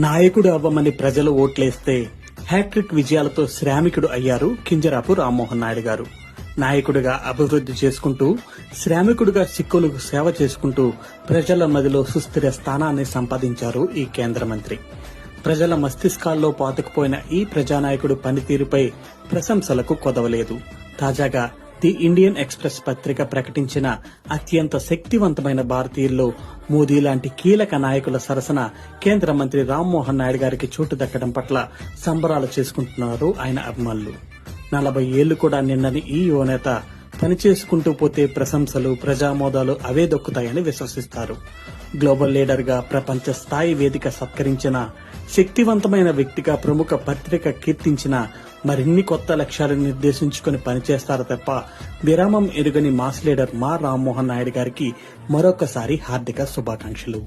నాయకుడు అవ్వమని ప్రజలు ఓట్లేస్తే హ్యాట్రిక్ విజయాలతో శ్రామికుడు అయ్యారు కింజరాపు రామ్మోహన్ నాయుడు గారు. నాయకుడిగా అభివృద్ధి చేసుకుంటూ, శ్రామికుడిగా సిక్కులకు సేవ చేసుకుంటూ ప్రజల మదిలో సుస్థిర స్థానాన్ని సంపాదించారు ఈ కేంద్ర మంత్రి. ప్రజల మస్తిష్కాల్లో పాతుకుపోయిన ఈ ప్రజానాయకుడు పనితీరుపై ప్రశంసలకు కొదవలేదు. తాజాగా ది ఇండియన్ ఎక్స్ప్రెస్ పత్రిక ప్రకటించిన అత్యంత శక్తివంతమైన భారతీయుల్లో మోదీ లాంటి కీలక నాయకుల సరసన కేంద్ర మంత్రి రామ్మోహన్ నాయుడు గారికి చోటు దక్కడం పట్ల సంబరాలు చేసుకుంటున్నారు ఆయన అభిమానులు. 40 ఏళ్లు కూడా నిన్నని ఈ యువనేత పనిచేసుకుంటూ పోతే ప్రశంసలు, ప్రజామోదాలు అవే దొక్కుతాయని విశ్వసిస్తారు. గ్లోబల్ లీడర్ గా ప్రపంచ స్థాయి వేదిక సత్కరించిన, శక్తివంతమైన వ్యక్తిగా ప్రముఖ పత్రిక కీర్తించిన, మరిన్ని కొత్త లక్ష్యాలను నిర్దేశించుకుని పనిచేస్తారు తప్ప విరామం ఎరుగని మాస్ లీడర్ మా రామ్మోహన్ నాయుడు గారికి మరొకసారి హార్దిక శుభాకాంక్షలు.